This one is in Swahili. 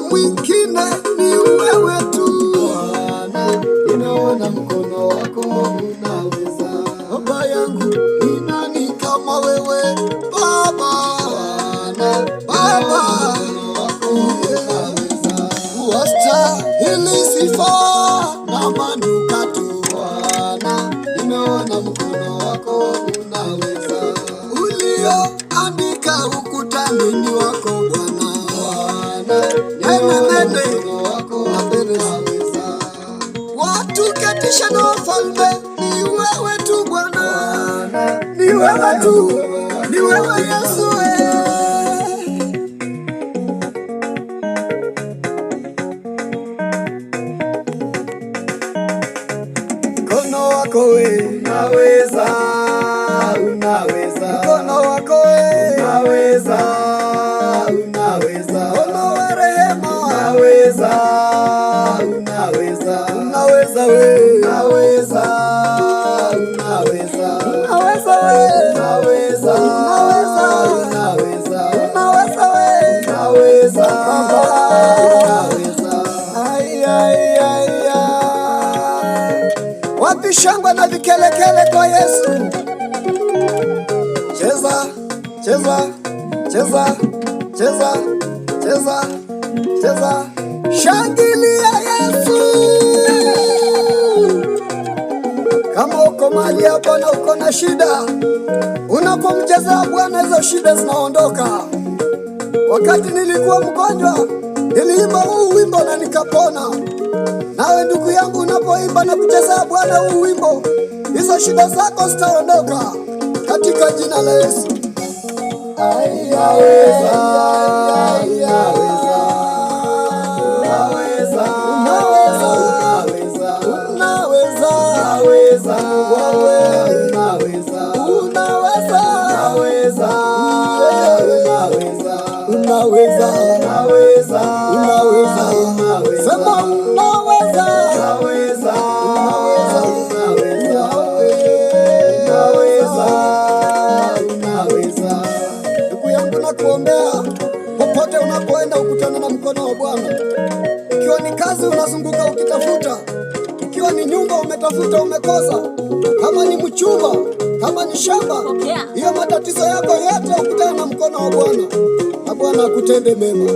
mwingine, ni wewe tu Bwana. Nimeona mkono wako unaweza. Baba yangu, ni nani kama wewe Baba? Bwana, Baba, wastahili sifa na manukato. Bwana, nimeona mkono wako unaweza. Ulioandika ukutani ni wako Bwana. Bwana, mkono wako unaweza. Watu ketisha na wafalme, ni wewe tu Bwana. Ni wewe tu, ni wewe Yesu. Mkono wako unaweza, unaweza. Mkono wako unaweza, unaweza. Mkono wa rehema unaweza, unaweza. Unaweza unaweza, unaweza. Unaweza unaweza, unaweza. Unaweza unaweza. Ai ai ai. Wapi shangwe na vikelekele kwa Yesu? Cheza, cheza, cheza, cheza, cheza, cheza. Shangilia Yesu. Kama uko mahali hapa na uko na shida, unapomchezea Bwana hizo shida zinaondoka. Wakati nilikuwa mgonjwa, niliimba huu wimbo na nikapona. Nawe ndugu yangu, unapoimba na kuchezea Bwana huu wimbo, hizo shida zako zitaondoka katika jina la Yesu. Unaweza, unaweza, unaweza, unaweza, unaweza, unaweza, unaweza, sema unaweza, unaweza, unaweza. Ndugu yangu, nakuombea popote unapoenda ukutane na mkono wa Bwana. Ikiwa ni kazi unazunguka ukitafuta, ikiwa ni nyumba umetafuta umekosa, kama ni mchumba, kama ni shamba, hiyo matatizo yako yote ukutane na mkono wa Bwana, na Bwana akutende mema.